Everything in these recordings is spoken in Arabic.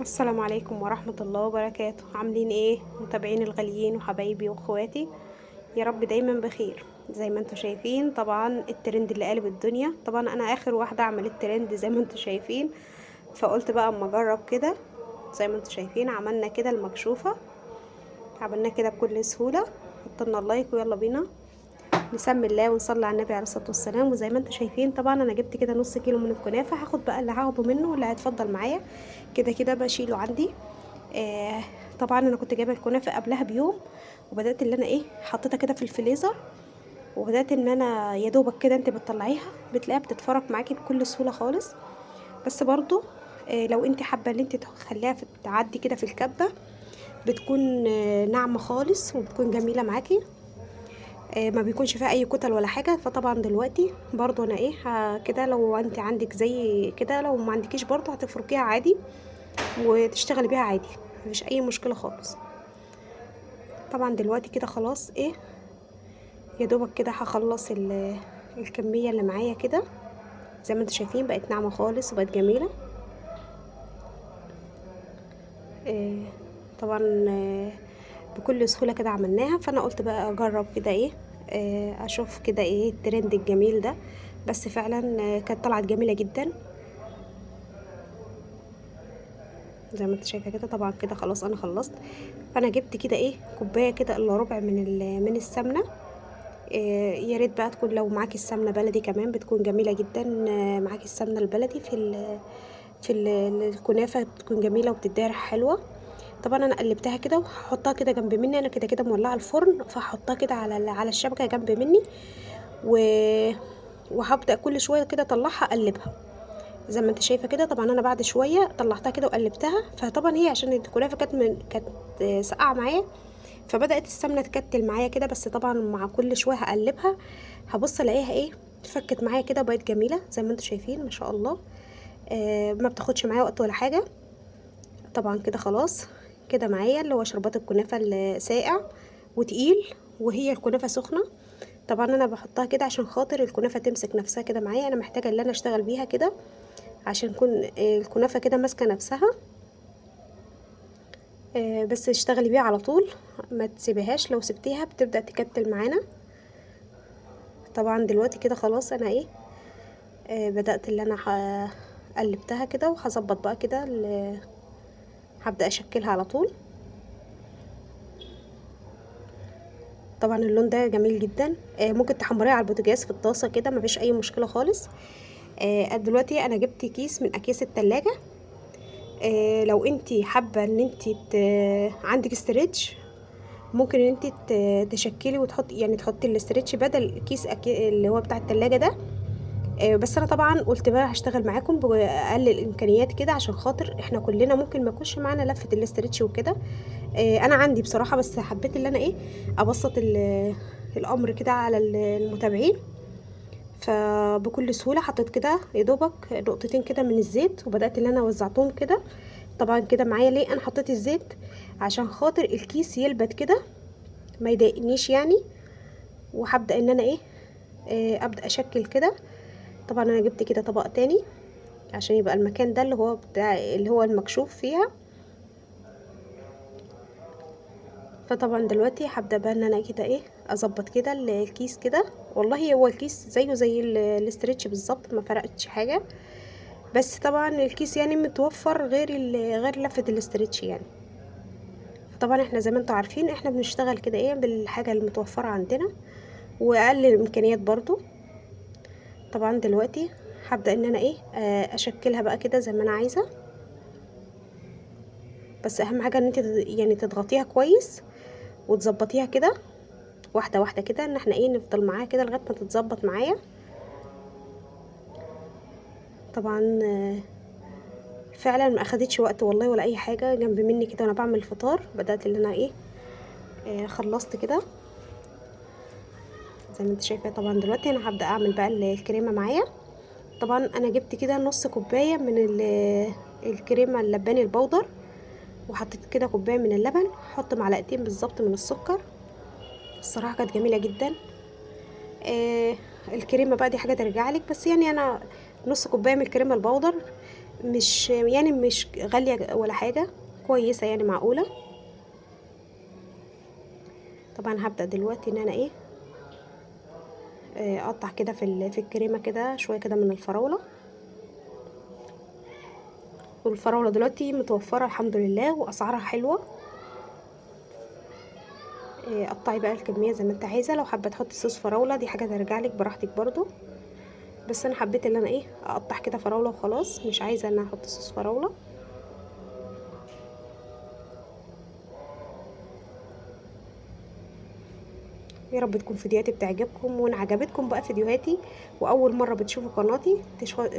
السلام عليكم ورحمة الله وبركاته. عاملين ايه متابعين الغاليين وحبايبي واخواتي؟ يا رب دايما بخير. زي ما انتم شايفين طبعا الترند اللي قالب الدنيا، طبعا انا اخر واحدة عملت ترند زي ما انتم شايفين، فقلت بقى اما اجرب كده. زي ما انتم شايفين عملنا كده المكشوفة، عملنا كده بكل سهولة. حطلنا اللايك ويلا بينا نسمي الله ونصلي على النبي عليه الصلاه والسلام. وزي ما انتم شايفين طبعا انا جبت كده نص كيلو من الكنافه، هاخد بقى اللي هاخده منه واللي هيتفضل معايا كده كده بشيله عندي. آه طبعا انا كنت جايبه الكنافه قبلها بيوم، وبدات اللي انا ايه حطيتها كده في الفريزر، وبدات ان انا يا دوبك كده انت بتطلعيها بتلاقيها بتتفرك معاكي بكل سهوله خالص. بس برضو لو انت حابه ان انت تخليها تعدي كده في الكبه بتكون ناعمه خالص وبتكون جميله معاكي. ما بيكونش فيها اي كتل ولا حاجه. فطبعا دلوقتي برضو انا ايه كده لو انت عندك زي كده، لو ما عندكيش برضو هتفركيها عادي وتشتغلي بيها عادي، مفيش اي مشكله خالص. طبعا دلوقتي كده خلاص ايه يا دوبك كده هخلص الكميه اللي معايا كده. زي ما انتم شايفين بقت ناعمه خالص وبقت جميله. آه، طبعا بكل سهوله كده عملناها، فانا قلت بقى اجرب كده ايه اشوف كده ايه الترند الجميل ده. بس فعلا كانت طلعت جميله جدا. زي ما انت شايفه كده طبعا كده خلاص انا خلصت. فانا جبت كده ايه كوبايه كده الا ربع من السمنه. يا ريت بقى تكون لو معاكي السمنه بلدي كمان بتكون جميله جدا. معاكي السمنه البلدي في الكنافه بتكون جميله وبتديها ريحه حلوه. طبعا انا قلبتها كده وهحطها كده جنب مني، انا كده كده مولعه الفرن فهحطها كده على الشبكه جنب مني و... وهبدا كل شويه كده اطلعها اقلبها. زي ما انت شايفه كده طبعا انا بعد شويه طلعتها كده وقلبتها، فطبعا هي عشان الكنافه كانت ساقعه معايا، فبدات السمنه تكتل معايا كده. بس طبعا مع كل شويه هقلبها هبص الاقيها ايه فكت معايا كده وبقت جميله زي ما انتم شايفين ما شاء الله. ما بتاخدش معايا وقت ولا حاجه. طبعا كده خلاص كده معايا اللي هو شربات الكنافه الساقع وتقيل، وهي الكنافه سخنه. طبعا انا بحطها كده عشان خاطر الكنافه تمسك نفسها كده معايا، انا محتاجه ان انا اشتغل بيها كده عشان تكون الكنافه كده ماسكه نفسها. بس اشتغلي بيها على طول، ما تسيبيهاش، لو سبتيها بتبدأ تكتل معانا. طبعا دلوقتي كده خلاص انا ايه بدأت اللي انا قلبتها كده وهظبط بقى كده هبدأ اشكلها على طول. طبعا اللون ده جميل جدا. ممكن تحمريها على البوتاجاز في الطاسة كده مفيش اي مشكلة خالص. دلوقتي انا جبت كيس من اكياس التلاجة. لو انتي حابة ان انتي عندك استريتش ممكن ان انت تشكلي وتحطي يعني تحطي الاسترتش بدل كيس اللي هو بتاع التلاجة ده. بس انا طبعا قلت بقى هشتغل معاكم باقل الامكانيات كده عشان خاطر احنا كلنا ممكن ما يكونش معانا لفة الاسترتش وكده. انا عندي بصراحة بس حبيت ان انا ايه ابسط الامر كده على المتابعين. فبكل سهولة حطيت كده يا دوبك نقطتين كده من الزيت وبدأت ان انا وزعتهم كده. طبعا كده معايا ليه انا حطيت الزيت عشان خاطر الكيس يلبت كده ما يضايقنيش يعني. وهبدأ ان انا ايه ابدأ اشكل كده. طبعا انا جبت كده طبق تاني عشان يبقى المكان ده اللي هو بتاع اللي هو المكشوف فيها. فطبعا دلوقتي هبدأ بقى ان انا كده ايه اظبط كده الكيس كده. والله هو الكيس زيه زي الاسترتش بالظبط ما فرقتش حاجة. بس طبعا الكيس يعني متوفر غير لفة الاسترتش يعني. فطبعا احنا زي ما انتوا عارفين احنا بنشتغل كده ايه بالحاجة المتوفرة عندنا واقل الامكانيات برضو. طبعا دلوقتي هبدأ ان انا ايه اشكلها بقى كده زي ما انا عايزة. بس اهم حاجة ان انت يعني تضغطيها كويس وتظبطيها كده واحدة واحدة كده ان احنا ايه نفضل معاها كده لغاية ما تتظبط معايا. طبعا فعلا ما اخدتش وقت والله ولا اي حاجة جنب مني كده وانا بعمل الفطار. بدأت ان انا ايه خلصت كده زي ما انت شايفة. طبعا دلوقتي انا هبدأ اعمل بقى الكريمة معايا. طبعا انا جبت كده نص كوباية من الكريمة اللباني البودر، وحطيت كده كوبايه من اللبن، حط معلقتين بالظبط من السكر. الصراحه كانت جميله جدا. الكريمه بقى دي حاجه ترجع لك، بس يعني انا نص كوبايه من الكريمه البودر مش غالية ولا حاجة، كويسة يعني معقولة. طبعا هبدأ دلوقتي ان انا ايه اقطع كده في الكريمة كده شوية كده من الفراولة. والفراولة دلوقتي متوفرة الحمد لله واسعارها حلوة. قطعي بقى الكمية زي ما انت عايزة، لو حابة تحطي صوص فراولة دي حاجة ترجعلك براحتك برضو، بس انا حبيت ان انا ايه اقطع كده فراولة وخلاص، مش عايزة ان انا احط صوص فراولة. يا رب تكون فيديوهاتي بتعجبكم، وان عجبتكم بقى فيديوهاتي واول مره بتشوفوا قناتي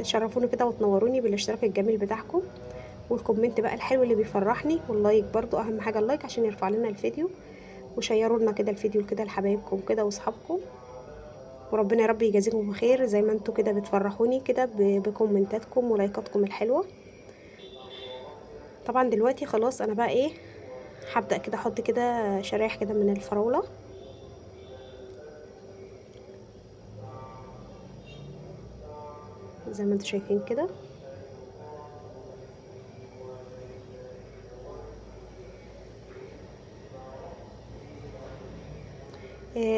تشرفوني كده وتنوروني بالاشتراك الجميل بتاعكم والكومنت بقى الحلو اللي بيفرحني، واللايك برضو اهم حاجه اللايك عشان يرفع لنا الفيديو، وشيروا لنا كده الفيديو كده لحبايبكم كده واصحابكم، وربنا يا رب يجازيكم بخير زي ما انتوا كده بتفرحوني كده بكومنتاتكم ولايكاتكم الحلوه. طبعا دلوقتي خلاص انا بقى ايه هبدا كده احط كده شرايح كده من الفراوله زي ما انتوا شايفين كده.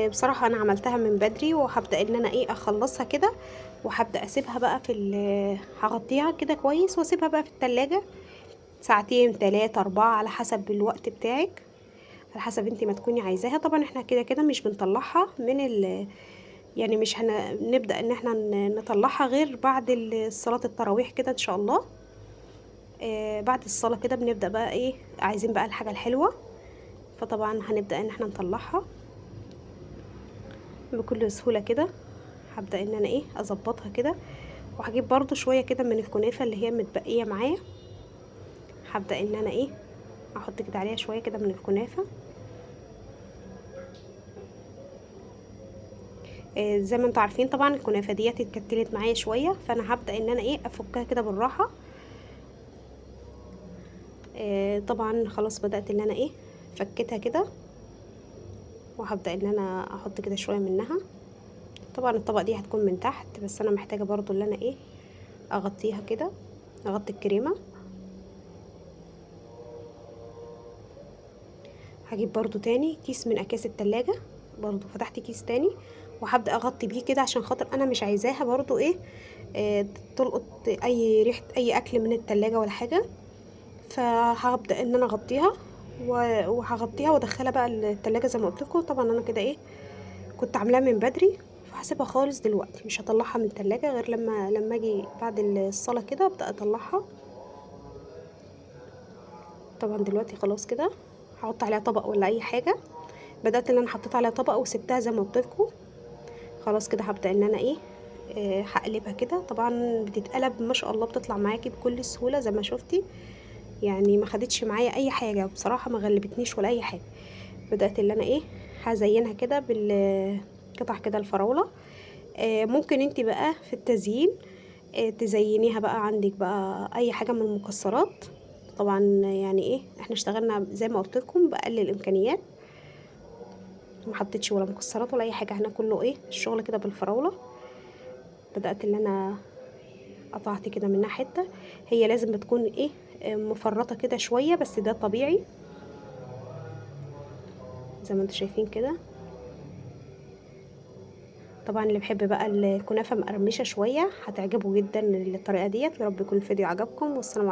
بصراحة انا عملتها من بدري وهبدأ ان انا ايه اخلصها كده، وهبدأ اسيبها بقى هغطيها كده كويس واسيبها بقى في التلاجة ساعتين 3 4 على حسب الوقت بتاعك، على حسب انتي ما تكوني عايزاها. طبعا احنا كده كده مش بنطلعها من يعني مش هنبدأ ان احنا نطلعها غير بعد صلاة التراويح كده ان شاء الله. بعد الصلاة كده بنبدأ بقى ايه عايزين بقى الحاجة الحلوة، فطبعا هنبدأ ان احنا نطلعها بكل سهولة كده. هبدأ ان انا ايه اظبطها كده، وهجيب برضو شوية كده من الكنافة اللي هي متبقية معايا، هبدأ ان انا ايه احط كده عليها شوية كده من الكنافة. زي ما انتوا عارفين طبعا الكنافة ديت اتكتلت معايا شوية، فانا هبدأ ان انا ايه افكها كده بالراحة. طبعا خلاص بدأت ان انا ايه فكتها كده، وهبدأ ان انا احط كده شوية منها. طبعا الطبق دي هتكون من تحت، بس انا محتاجة برضو ان انا ايه اغطيها كده، اغطي الكريمة. هجيب برضو تاني كيس من اكياس التلاجة، برضو فتحت كيس تاني وهبدأ اغطي بيه كده عشان خاطر انا مش عايزاها برضو ايه تلقط اي ريحة اي اكل من التلاجة ولا حاجة. فهبدأ ان انا اغطيها وهغطيها وادخلها بقى التلاجة زي ما قلت لكم. طبعا انا كده ايه كنت عاملاها من بدري، فهسيبها خالص دلوقتي مش هطلعها من التلاجة غير لما اجي بعد الصلاة كده ابدأ اطلعها. طبعا دلوقتي خلاص كده هحط عليها طبق ولا اي حاجة. بدأت ان انا حطيت عليها طبق وسبتها زي ما قلت لكم. خلاص كده هبدأ ان انا ايه هقلبها كده. طبعا بتتقلب ما شاء الله بتطلع معاكي بكل سهولة زي ما شفتي، يعني ما خدتش معايا اي حاجة بصراحة، ما غلبتنيش ولا اي حاجة. بدأت ان انا ايه هزينها كده بالقطع كده الفراولة. ممكن انت بقى في التزيين تزينيها بقى عندك بقى اي حاجة من المكسرات. طبعا يعني ايه احنا اشتغلنا زي ما قلت لكم بأقل الامكانيات، ما حطيتش ولا مكسرات ولا اي حاجه، احنا كله ايه الشغل كده بالفراوله. بدات ان انا قطعت كده منها حته، هي لازم بتكون ايه مفرطه كده شويه بس ده طبيعي زي ما انتم شايفين كده. طبعا اللي بحب بقى الكنافه مقرمشه شويه هتعجبه جدا الطريقه ديت. يا رب يكون الفيديو عجبكم، والسلام عليكم.